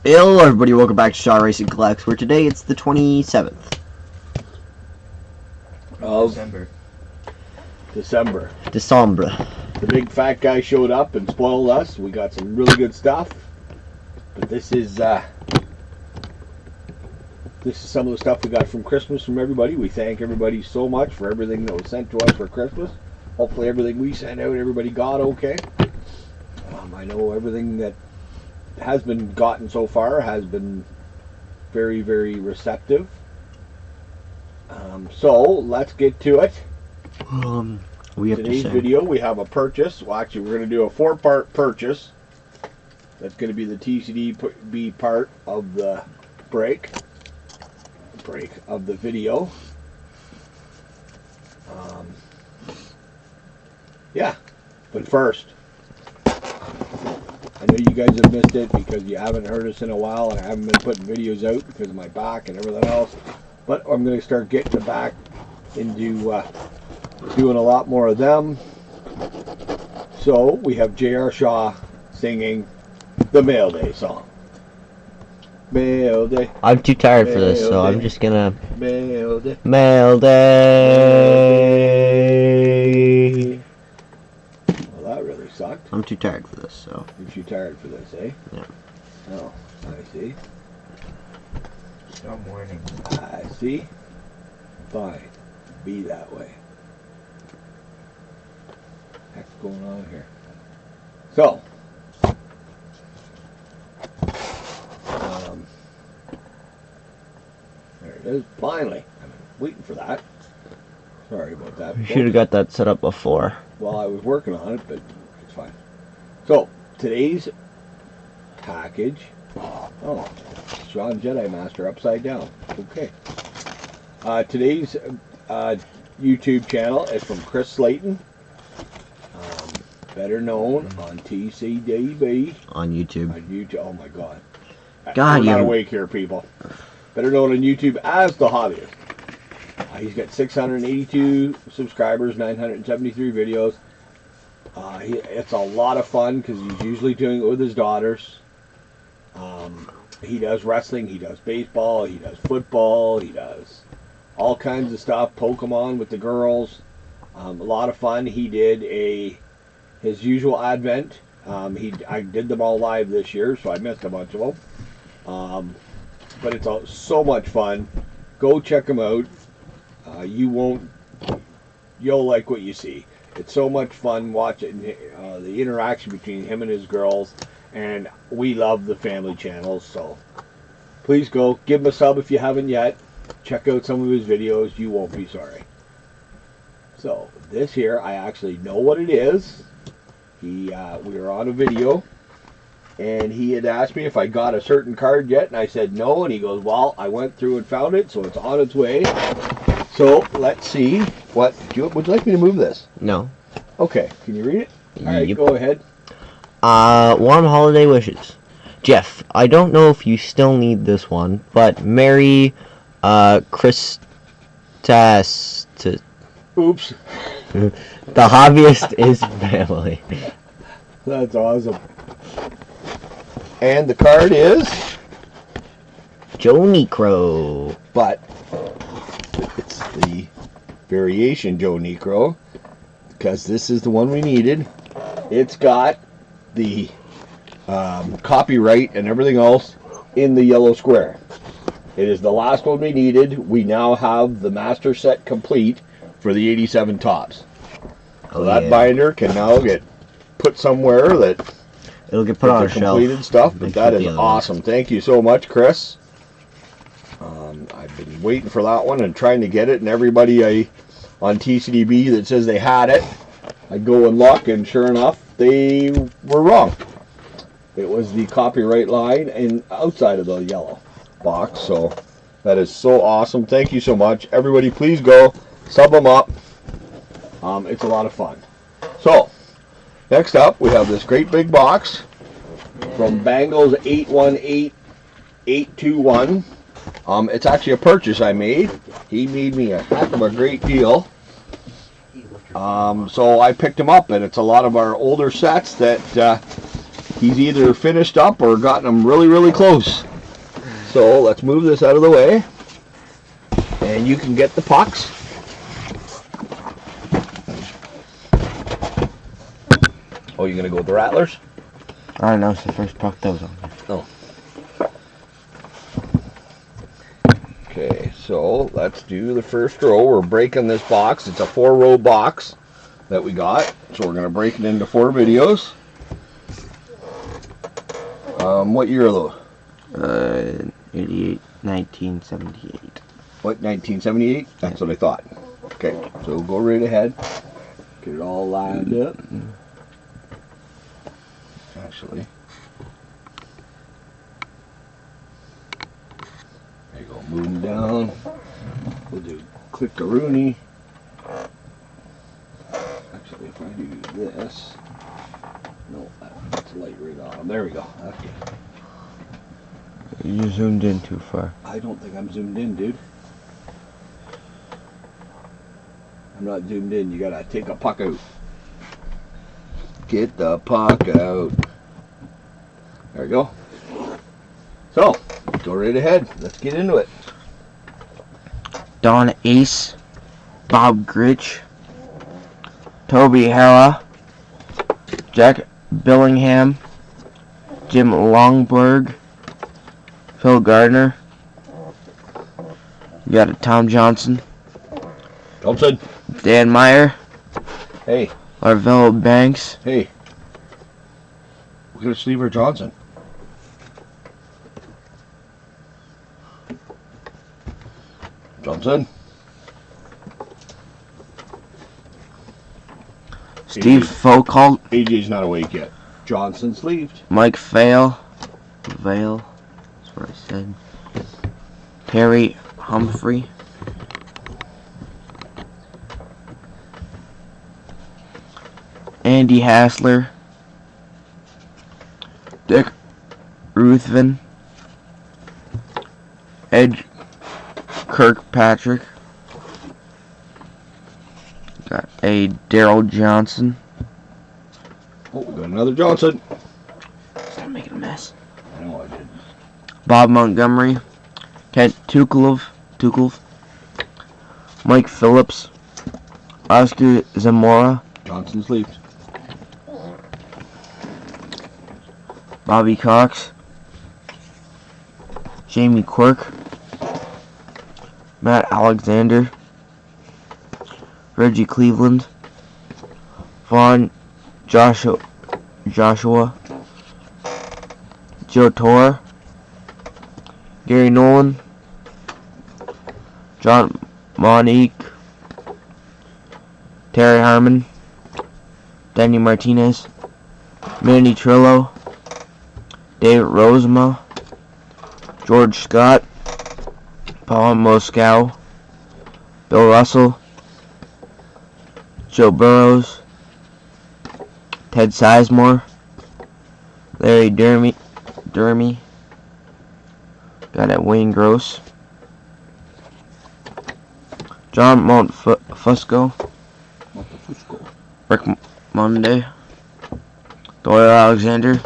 Hello everybody, welcome back to Shaw Racing Collects, where today it's the 27th of December. The big fat guy showed up and spoiled us. We got some really good stuff. But this is some of the stuff we got from Christmas from everybody. We thank everybody so much for everything that was sent to us for Christmas. Hopefully everything we sent out, everybody got okay. I know everything that has been gotten so far has been very, very receptive. So let's get to it. Today's video, we have a purchase. Well, actually, we're going to do a 4-part purchase. That's going to be the TCDB part of the break of the video. Yeah, but first, I know you guys have missed it because you haven't heard us in a while, and I haven't been putting videos out because of my back and everything else. But I'm going to start getting it back into doing a lot more of them. So we have J.R. Shaw singing the Mail Day song. Mail Day. I'm too tired for this, so I'm just gonna... Mail Day. Mail Day. Well, that really sucked. I'm too tired for this, so... You're too tired for this, eh? Yeah. Oh, I see. I'm warning. I see. Fine. Be that way. What's going on here? So, there it is. Finally. I'm waiting for that. Sorry about that. We should have got that set up before. Well, I was working on it, but it's fine. So, today's package. Oh, Sean Jedi Master upside down. Okay. Today's YouTube channel is from Chris Slayton, better known on TCDB. On YouTube. On YouTube. Oh my God. God, we're not awake here, people. Better known on YouTube as the Hobbyist. He's got 682 subscribers, 973 videos. It's a lot of fun because he's usually doing it with his daughters. He does wrestling, he does baseball, he does football, he does all kinds of stuff, Pokemon with the girls. A lot of fun. He did his usual advent. I did them all live this year, so I missed a bunch of them. But it's so much fun. Go check him out. You'll like what you see. It's so much fun watching the interaction between him and his girls. And we love the family channels, so please go give him a sub if you haven't yet. Check out some of his videos. You won't be sorry. So this here, I actually know what it is. We were on a video, and he had asked me if I got a certain card yet, and I said no. And he goes, "Well, I went through and found it, so it's on its way." So let's see. Would you like me to move this? No. Okay. Can you read it? All right, Yep. go ahead. Warm holiday wishes. Jeff, I don't know if you still need this one, but Merry Christmas. Oops. The Hobbyist is family. That's awesome. And the card is Joe Necro. But it's the variation Joe Necro, because this is the one we needed. It's got the copyright and everything else in the yellow square. It is the last one we needed. We now have the master set complete for the 87 tops. So that binder can now get put somewhere that it'll get put on a shelf. Completed stuff, but that is awesome. Thank you so much, Chris. I've been waiting for that one and trying to get it, and everybody on TCDB that says they had it, I go and look, and sure enough, they were wrong. It was the copyright line and outside of the yellow box, so that is so awesome. Thank you so much. Everybody, please go sub them up. It's a lot of fun. So, next up, we have this great big box from Bangles 818821. It's actually a purchase I made. He made me a heck of a great deal. So I picked him up, and it's a lot of our older sets that He's either finished up or gotten them really, really close. So let's move this out of the way. And you can get the pucks. Oh, you're going to go with the Rattlers? I don't know, it's the first puck that was on there. Oh. Okay, so let's do the first row. We're breaking this box. It's a 4-row box that we got. So we're going to break it into 4 videos. What year are those? 1978. What, 1978? That's what I thought. Okay, so go right ahead. Get it all lined up. Actually, there you go. Moving down. We'll do click to Rooney. Actually, if I do this, no, that's light right on him. There we go. Okay. You zoomed in too far. I don't think I'm zoomed in, dude. I'm not zoomed in. You gotta take a puck out. Get the puck out. There we go. So, go right ahead. Let's get into it. Don Ace, Bob Gritch, Toby Hara, Jack Billingham, Jim Longberg, Phil Gardner. You got a Tom Johnson, Johnson. Dan Meyer, Hey. Arvell Banks, Hey. We're gonna Sleever Johnson. Johnson. Steve Foucault, AJ's not awake yet. Johnson sleeved. Mike Vale, that's what I said. Terry Humphrey, Andy Hassler, Dick Ruthven, Ed Kirkpatrick, got a Daryl Johnson. Oh, we got another Johnson. Stop making a mess. I know I did. Bob Montgomery, Kent Tukulov, Mike Phillips, Oscar Zamora, Johnson sleeved. Bobby Cox, Jamie Quirk, Matt Alexander, Reggie Cleveland, Vaughn Joshua, Joe Torre, Gary Nolan, John Monique, Terry Harmon, Danny Martinez, Manny Trillo, David Rosema, George Scott, Paul Moscow, Bill Russell, Joe Burrows, Ted Sizemore, Larry Dermy, got it, Wayne Gross, John Montfusco, Rick Monday, Doyle Alexander,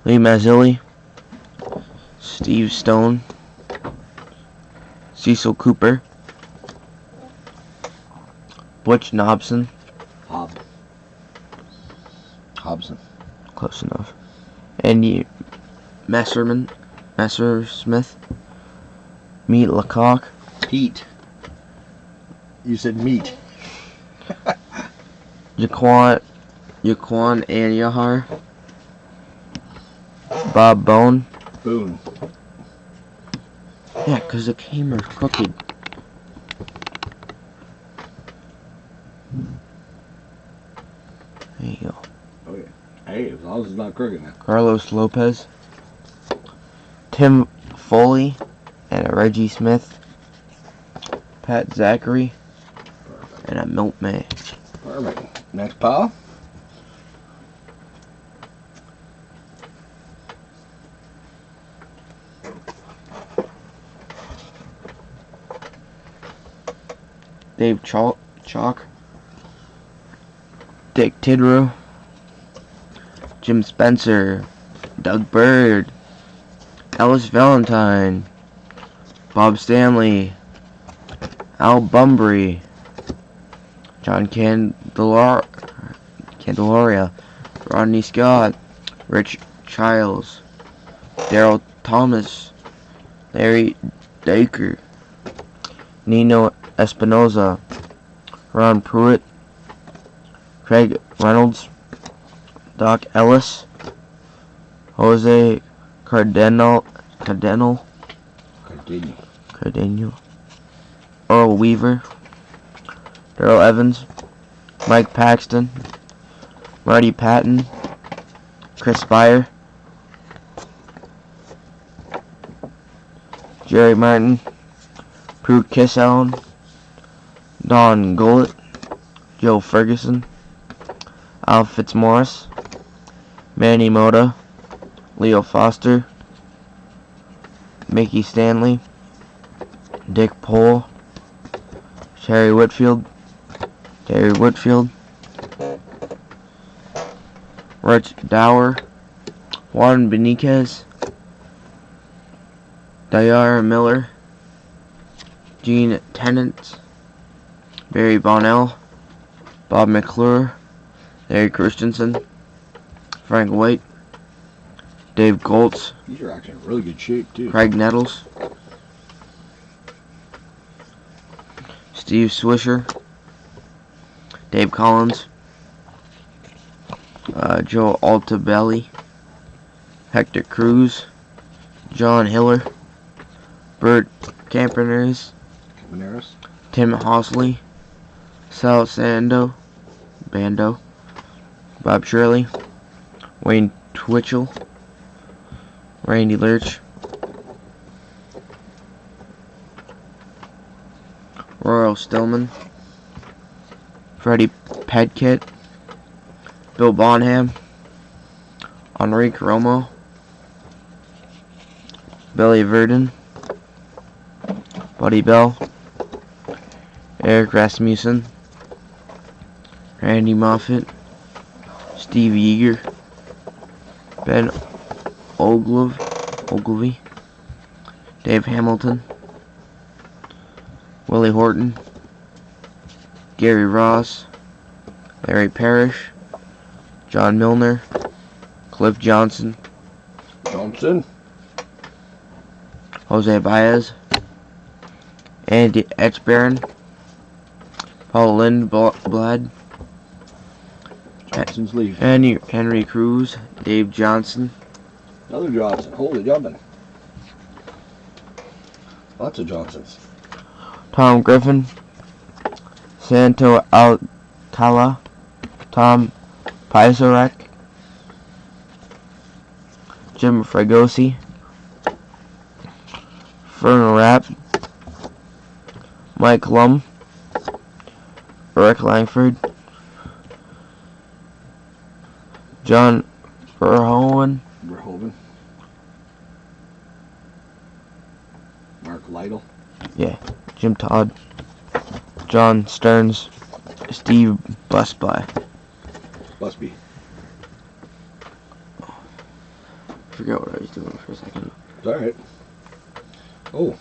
Lee Mazzilli, Steve Stone, Cecil Cooper, Butch Knobson, Hobson. close enough, Andy Messersmith, Meat Lecoq, Pete. You said meat. Jaquan Anyahar, Bob Bone. Boone. Yeah, because the camera's crooked. There you go. Okay. Hey, as long as it's not crooked now. Carlos Lopez, Tim Foley, and a Reggie Smith, Pat Zachary, and a Milt May. Perfect. Next pile. Dave Chalk, Dick Tidrow, Jim Spencer, Doug Bird, Ellis Valentine, Bob Stanley, Al Bunbury, John Candelaria, Rodney Scott, Rich Childs, Daryl Thomas, Larry Dacre, Nino Espinoza, Ron Pruitt, Craig Reynolds, Doc Ellis, Jose Cardenal, Earl Weaver, Darrell Evans, Mike Paxton, Marty Patton, Chris Spire, Jerry Martin, Prue Kissown, Don Gullett, Joe Ferguson, Al Fitzmaurice, Manny Mota, Leo Foster, Mickey Stanley, Dick Pohl, Terry Whitfield, Rich Dower, Juan Beniquez, Dayar Miller, Gene Tennant, Barry Bonnell, Bob McClure, Larry Christensen, Frank White, Dave Goltz. These are actually in really good shape, too. Craig Nettles, Steve Swisher, Dave Collins, Joe Altabelli, Hector Cruz, John Hiller, Bert Campaneris, Tim Hosley, Sal Bando, Bob Shirley, Wayne Twitchell, Randy Lurch, Royal Stillman, Freddie Pedkett, Bill Bonham, Enrique Romo, Billy Verdon, Buddy Bell, Eric Rasmussen, Randy Moffat, Steve Yeager, Ben Ogilvy, Dave Hamilton, Willie Horton, Gary Ross, Larry Parrish, John Milner, Cliff Johnson, Jose Baez, Andy Etchbaron, Paul Lindblad, Johnson's leaving. Henry Cruz, Dave Johnson, Another Johnson. Holy jumping. Lots of Johnsons. Tom Griffin, Santo Alcala, Tom Pizarek, Jim Fregosi, Fern Rapp, Mike Lum, Rick Langford, John Verhoeven, Mark Lytle. Yeah, Jim Todd, John Stearns, Steve Busby. I forgot what I was doing for a second. It's alright. Oh.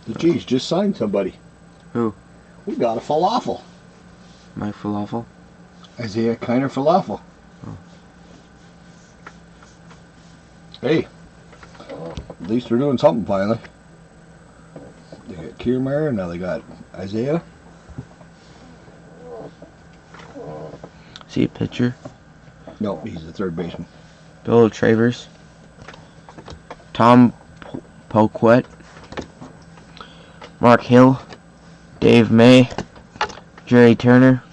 The G's just signed somebody. Who? We got a falafel. Mike Falafel? Isaiah Kiner Falafel. Oh. Hey. At least they're doing something finally. They got Kiermaier, now they got Isaiah. See a picture? No, he's the third baseman. Bill Travers, Tom Poquet, Mark Hill, Dave May, Jerry Turner,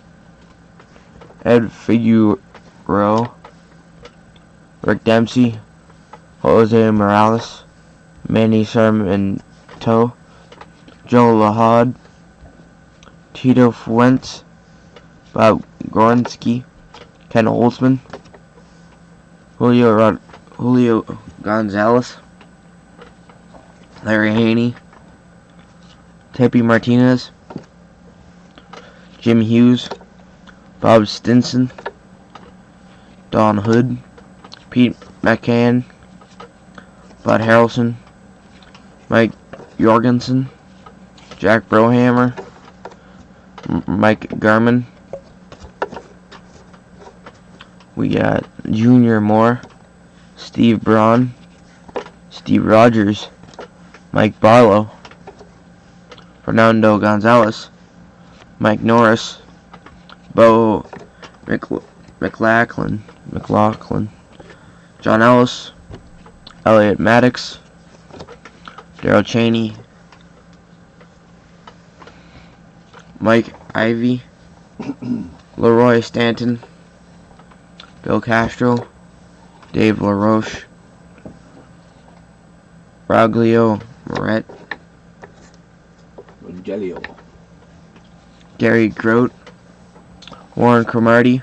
Ed Figueroa, Rick Dempsey, Jose Morales, Manny Sarmiento, Joe Lahad, Tito Fuentes, Bob Gornsky, Ken Holtzman, Julio Gonzalez, Larry Haney, Tepe Martinez, Jim Hughes, Bob Stinson, Don Hood, Pete McCann, Bud Harrelson, Mike Jorgensen, Jack Brohammer, Mike Garman. We got Junior Moore, Steve Braun, Steve Rogers, Mike Barlow, Fernando Gonzalez, Mike Norris, Bo McLaughlin, John Ellis, Elliot Maddox, Daryl Cheney, Mike Ivy, Leroy Stanton, Bill Castro, Dave LaRoche, Rogelio Moret, Rogelio, Gary Grote, Warren Cromartie,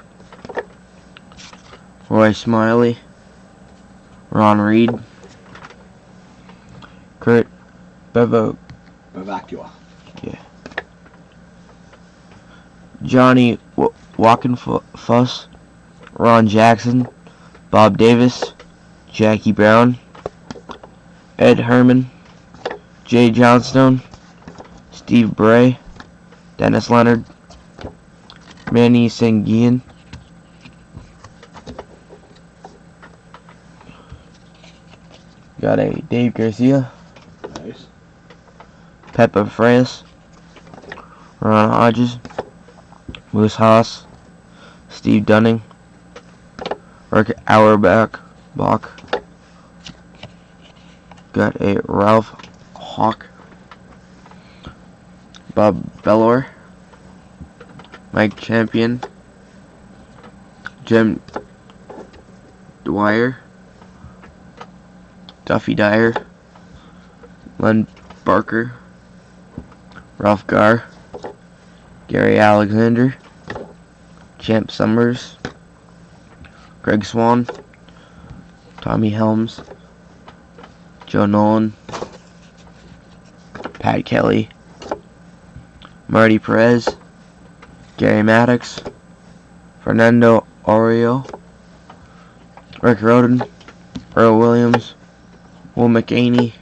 Roy Smiley, Ron Reed, Kurt Bavacqua, Johnny Walkenfuss, Ron Jackson, Bob Davis, Jackie Brown, Ed Herman, Jay Johnstone, Steve Bray, Dennis Leonard, Manny Sanguian, got a Dave Garcia, nice. Peppa Frias, Ron Hodges, Moose Haas, Steve Dunning, Rick Auerbach, got a Ralph Hawk, Bob Bellor, Mike Champion, Jim Dwyer, Duffy Dyer, Len Barker, Ralph Garr, Gary Alexander, Champ Summers, Greg Swan, Tommy Helms, Joe Nolan, Pat Kelly, Marty Perez, Gary Maddox, Fernando Oreo, Rick Roden, Earl Williams, Will McAney,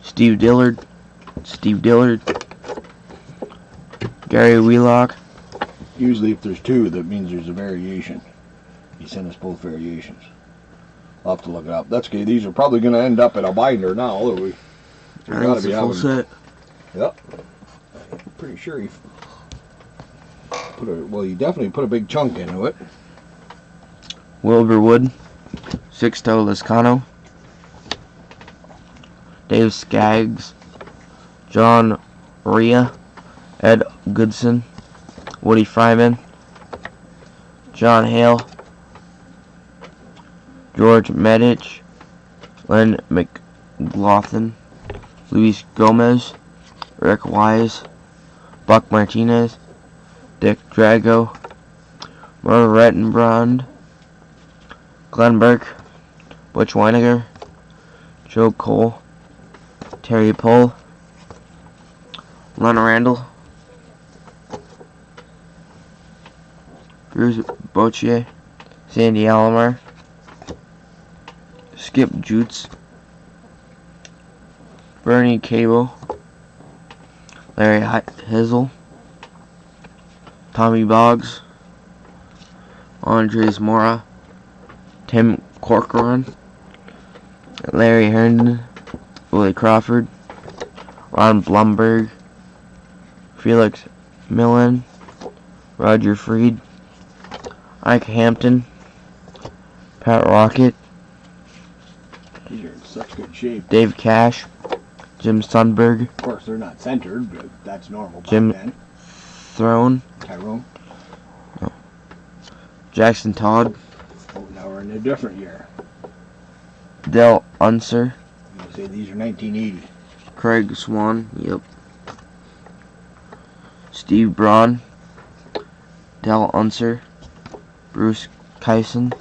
Steve Dillard, Gary Wheelock. Usually if there's two, that means there's a variation. He sent us both variations. I'll have to look it up. That's okay. These are probably going to end up in a binder now. We I think it's a full set. Yep. Pretty sure he he definitely put a big chunk into it. Wilbur Wood, Sixto Lascano, Dave Skaggs, John Ria, Ed Goodson, Woody Fryman, John Hale, George Medich, Len McLaughlin, Luis Gomez, Rick Wise, Buck Martinez, Dick Drago, Merle Rettenbrand, Glenn Burke, Butch Weiniger, Joe Cole, Terry Pohl, Lon Randall, Bruce Boccier, Sandy Alomar, Skip Jutes, Bernie Cabo, Larry Hizzle, Tommy Boggs, Andres Mora, Tim Corcoran, Larry Herndon, Willie Crawford, Ron Blumberg, Felix Millen, Roger Freed, Ike Hampton, Pat Rocket, These are in such good shape. Dave Cash, Jim Sundberg, Of course, they're not centered, but that's normal back Jim then. Throne, Tyrone. Jackson Todd, Oh, now we're in a different year. Del Unser, I'm going to say these are 1980. Craig Swan, yep, Steve Braun, Del Unser, Bruce Kyson,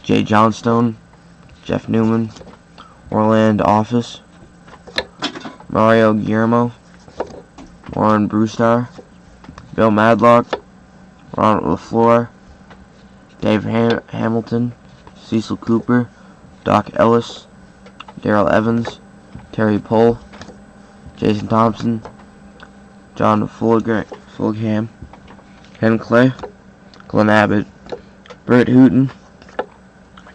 Jay Johnstone, Jeff Newman, Orland Office, Mario Guillermo, Warren Brewstar, Bill Madlock, Ron LaFleur, Dave Hamilton, Cecil Cooper, Doc Ellis, Daryl Evans, Terry Pohl, Jason Thompson, John Fulgham, Ken Clay, Glenn Abbott, Britt Hooton,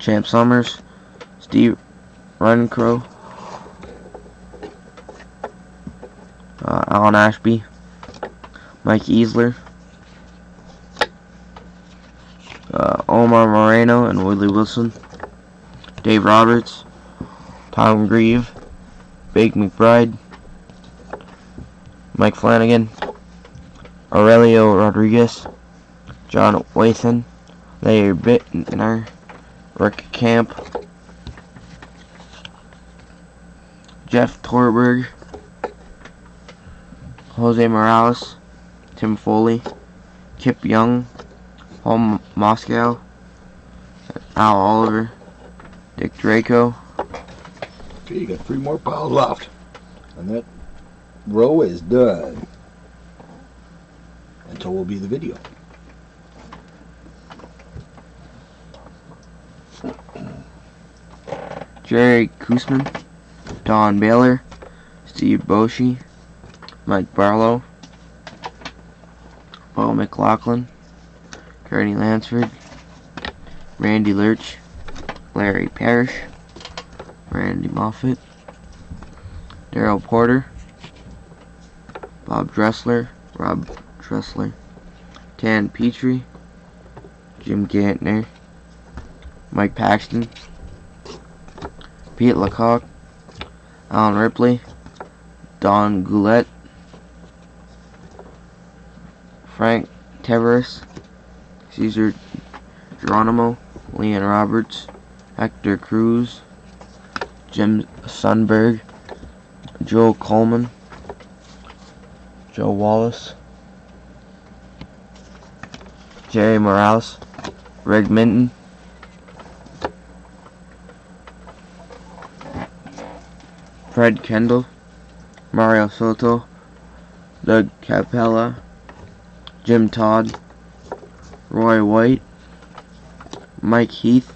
Champ Summers, Steve Rencrow, Alan Ashby, Mike Easler, Omar Moreno and Woodley Wilson, Dave Roberts, Tom Grieve, Bake McBride, Mike Flanagan, Aurelio Rodriguez, John Wathan, Larry Bittner, Rick Camp, Jeff Torberg, Jose Morales, Tim Foley, Kip Young, Paul Moscow, Al Oliver, Dick Draco. Okay, you got 3 more piles left. And that row is done. And so will be the video. Jerry Koosman, Don Baylor, Steve Boshi, Mike Barlow, Bo McLaughlin, Gurney Lansford, Randy Lurch, Larry Parrish, Randy Moffett, Daryl Porter, Rob Dressler, Tan Petrie, Jim Gantner, Mike Paxton, Pete Lecoq, Alan Ripley, Don Goulet, Frank Tavares, Cesar Geronimo, Leon Roberts, Hector Cruz, Jim Sundberg, Joe Coleman, Joe Wallace, Jerry Morales, Reg Minton, Fred Kendall, Mario Soto, Doug Capella, Jim Todd, Roy White, Mike Heath,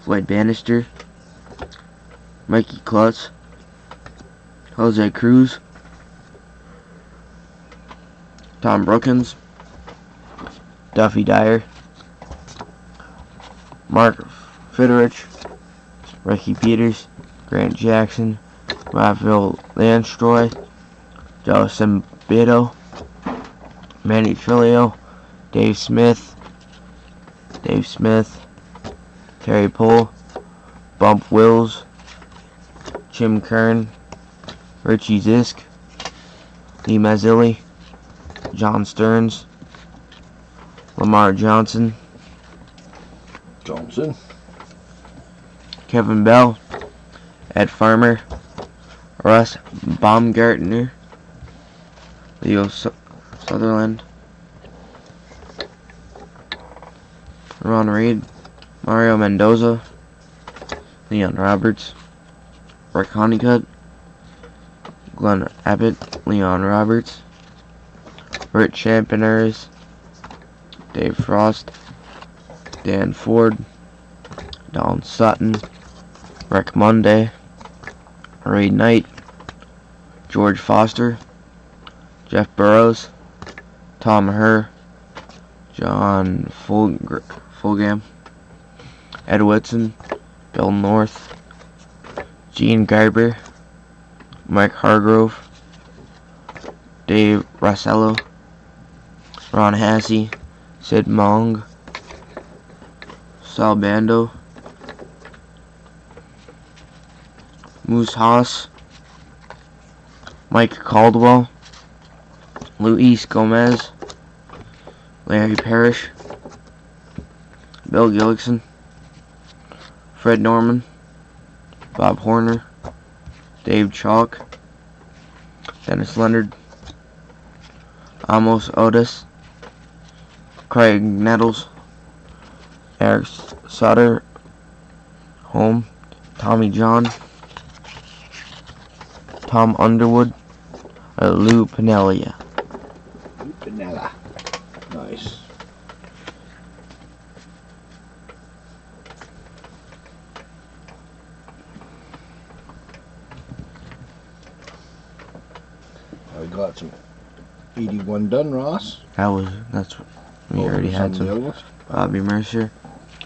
Floyd Bannister, Mikey Klutz, Jose Cruz, Tom Brookins, Duffy Dyer, Mark Fidderich, Ricky Peters, Grant Jackson, Raphael Landstroy, Joe Simbido, Manny Trillo, Dave Smith, Terry Pohl, Bump Wills, Jim Kern, Richie Zisk, Lee Mazzilli, John Stearns, Lamar Johnson, Kevin Bell, Ed Farmer, Russ Baumgartner, Leo Sutherland, Ron Reed, Mario Mendoza, Leon Roberts, Rick Honeycutt, Glenn Abbott, Leon Roberts, Rich Championers, Dave Frost, Dan Ford, Don Sutton, Rick Monday, Ray Knight, George Foster, Jeff Burrows, Tom Herr, John Fulgham, Ed Whitson, Bill North, Gene Garber, Mike Hargrove, Dave Rossello, Ron Hassey, Sid Mong, Sal Bando, Moose Haas, Mike Caldwell, Luis Gomez, Larry Parrish, Bill Gillickson, Fred Norman, Bob Horner, Dave Chalk, Dennis Leonard, Amos Otis, Craig Nettles, Eric Sutter, Home, Tommy John, Tom Underwood, Lou Pinella. Nice. Nice. I got some 81 done, Ross. That's we already had of the some. other ones. Bobby Mercer,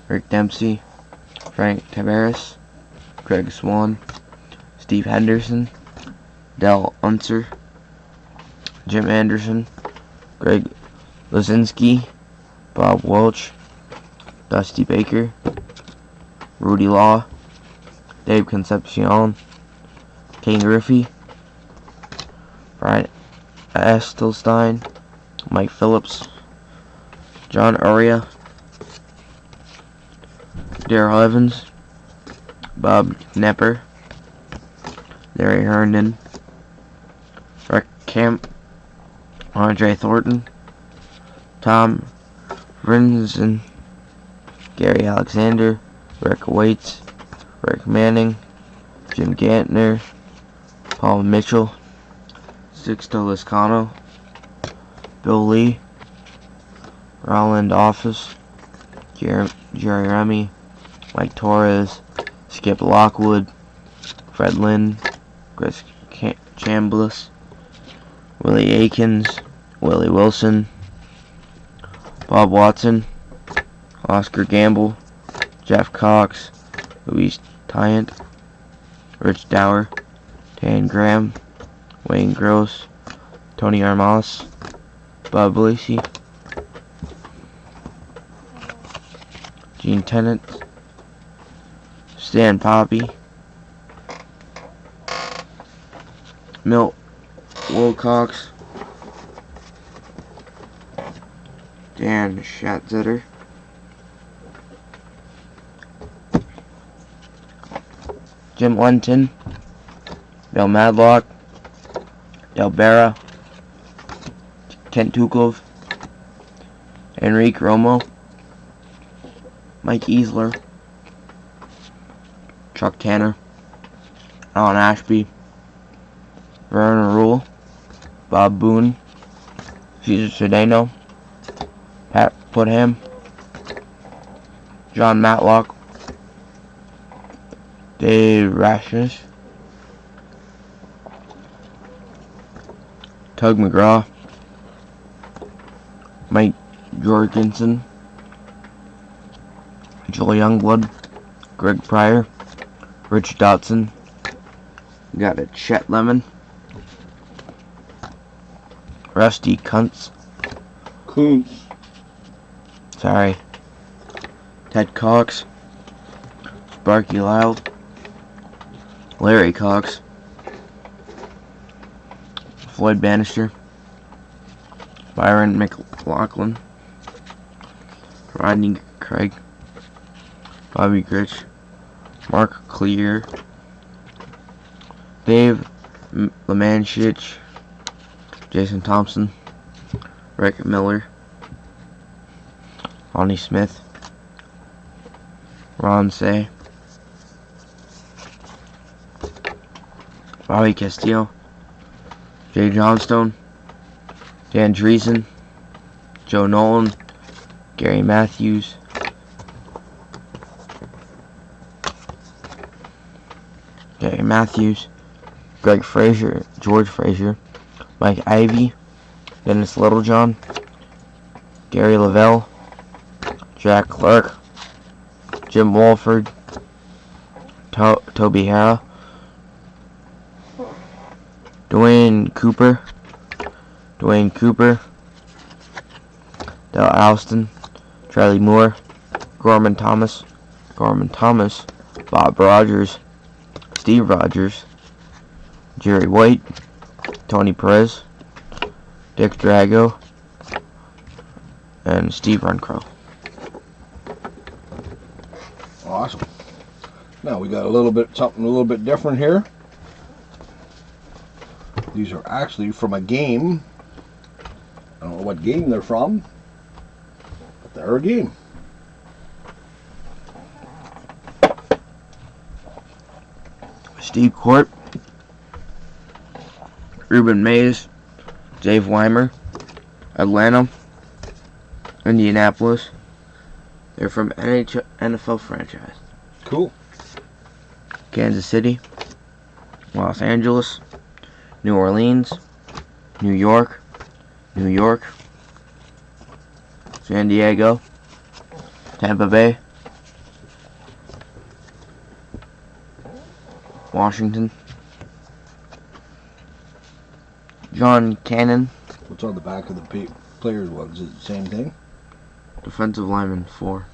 Rick Dempsey, Frank Tavares, Greg Swan, Steve Henderson, Dell Unser, Jim Anderson, Greg Lazinski, Bob Welch, Dusty Baker, Rudy Law, Dave Concepcion, King Griffey, Brian Estelstein, Mike Phillips, John Uria, Darrell Evans, Bob Knepper, Larry Herndon, Rick Camp, Andre Thornton, Tom Rinzen, Gary Alexander, Rick Waits, Rick Manning, Jim Gantner, Paul Mitchell, Sixto Liscano, Bill Lee, Roland Office, Jerry Remy, Mike Torres, Skip Lockwood, Fred Lynn, Chris Chambliss, Willie Akins, Willie Wilson, Bob Watson, Oscar Gamble, Jeff Cox, Louise Tyant, Rich Dower, Dan Graham, Wayne Gross, Tony Armas, Bob Lacey, Gene Tennant, Stan Poppy, Milt Wilcox, Dan Schatzeder, Jim Lenton, Bill Madlock, Del Barra, Kent Tuklov, Enrique Romo, Mike Easler, Chuck Tanner, Alan Ashby, Vernon Rule, Bob Boone, Cesar Cedeno, Pat Putnam, John Matlock, Dave Rasmus, Tug McGraw, Mike Jorgensen, Joel Youngblood, Greg Pryor, Rich Dotson. We got a Chet Lemon, Rusty Kuntz, sorry, Ted Cox, Sparky Lyle, Larry Cox, Floyd Bannister, Byron McLaughlin, Rodney Craig, Bobby Gritch, Mark Clear, Dave Lemanchich, Jason Thompson, Rick Miller, Ronnie Smith, Ron Say, Bobby Castillo, Jay Johnstone, Dan Dreesen, Joe Nolan, Gary Matthews, Greg Frazier, George Frazier, Mike Ivey, Dennis Littlejohn, Gary Lavelle, Jack Clark, Jim Walford, Toby Harrah, Dwayne Cooper, Dale Alston, Charlie Moore, Gorman Thomas, Bob Rogers, Steve Rogers, Jerry White, Tony Perez, Dick Drago, and Steve Runcrow. Awesome. Now we got something a little bit different here. These are actually from a game. I don't know what game they're from, but they're a game. Steve Court, Ruben Mays, Dave Weimer, Atlanta, Indianapolis. They're from NFL franchise. Cool. Kansas City, Los Angeles, New Orleans, New York, San Diego, Tampa Bay, Washington. John Cannon, What's on the back of the players' ones? Is it the same thing? defensive lineman 4.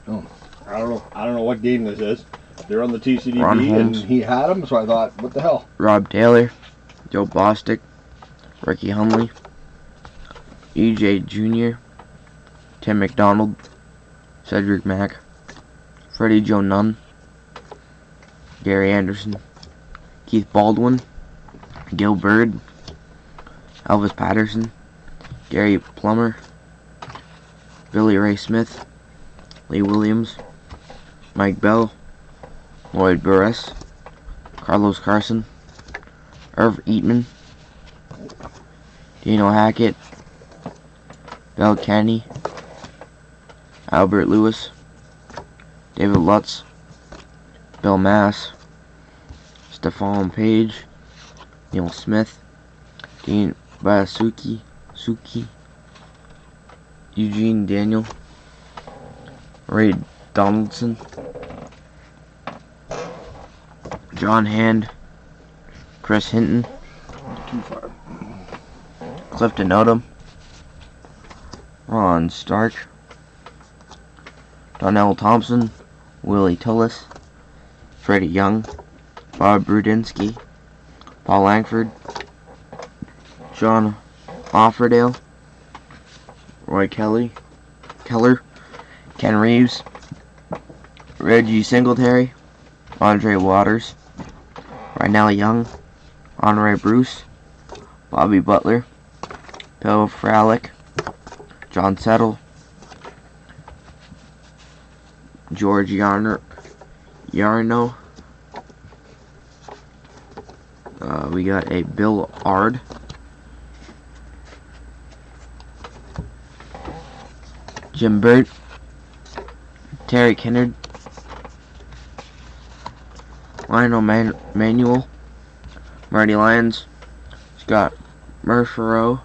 I don't know what game this is. They're on the TCDB Ron and Holmes. he had them, so I thought, what the hell? Rob Taylor, Joe Bostic, Ricky Hunley, EJ Jr., Tim McDonald, Cedric Mack, Freddie Joe Nunn, Gary Anderson, Keith Baldwin, Gil Bird, Elvis Patterson, Gary Plummer, Billy Ray Smith, Lee Williams, Mike Bell, Lloyd Burress, Carlos Carson, Irv Eatman, Dino Hackett, Bell Kenny, Albert Lewis, David Lutz, Bill Mass, Stephon Page, Neil Smith, Dean Basuki, Eugene Daniel, Ray Donaldson, John Hand, Chris Hinton, Too far. Clifton Odom, Ron Stark, Donnell Thompson, Willie Tullis, Freddie Young, Bob Brudinsky, Paul Langford, John Offerdale, Roy Keller, Ken Reeves, Reggie Singletary, Andre Waters, Rynell Young, Honore Bruce, Bobby Butler, Bill Fralick, John Settle, George Yarno. We got a Bill Ard, Jim Burt, Terry Kennard, Lionel Manuel, Marty Lyons, Scott Murfero,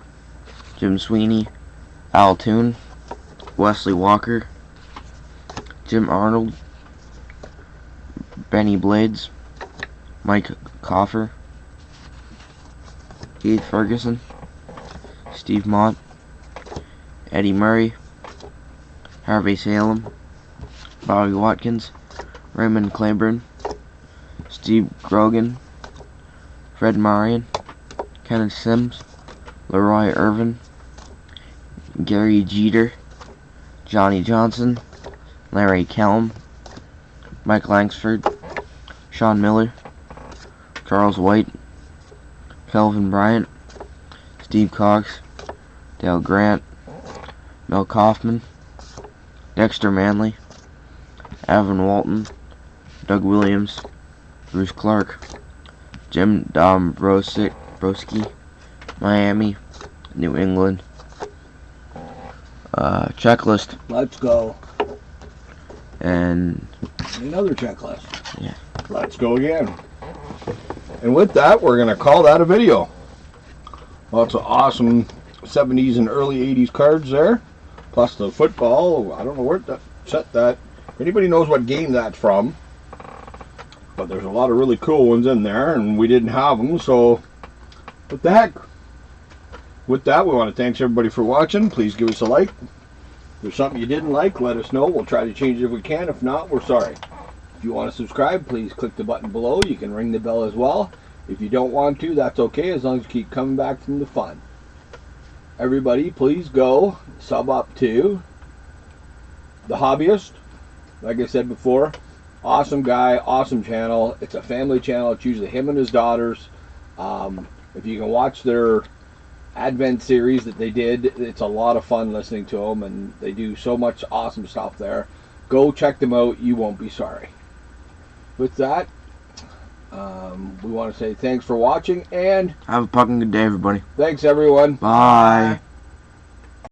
Jim Sweeney, Al Toon, Wesley Walker, Jim Arnold, Benny Blades, Mike Coffer, Keith Ferguson, Steve Mott, Eddie Murray, Harvey Salem, Bobby Watkins, Raymond Claiborne, Steve Grogan, Fred Marion, Kenneth Sims, Leroy Irvin, Gary Jeter, Johnny Johnson, Larry Kelm, Mike Langsford, Sean Miller, Charles White, Kelvin Bryant, Steve Cox, Dale Grant, Mel Kaufman, Dexter Manley, Evan Walton, Doug Williams, Bruce Clark, Jim Dombrowski, Miami, New England. Checklist. Let's go. And another checklist. Yeah. Let's go again. And with that, we're going to call that a video. Lots of awesome 70s and early 80s cards there. Plus the football. I don't know where to set that. If anybody knows what game that's from. But there's a lot of really cool ones in there, and we didn't have them, so what the heck? With that, we want to thank everybody for watching. Please give us a like. If there's something you didn't like, let us know. We'll try to change it if we can. If not, we're sorry. If you want to subscribe, please click the button below. You can ring the bell as well. If you don't want to, that's okay, as long as you keep coming back from the fun. Everybody, please go sub up to The Hobbyist. Like I said before, awesome guy, awesome channel. It's a family channel. It's usually him and his daughters. If you can watch their Advent series that they did, it's a lot of fun listening to them, and they do so much awesome stuff there. Go check them out. You won't be sorry. With that, we want to say thanks for watching, and have a fucking good day, everybody. thanks, everyone. Bye.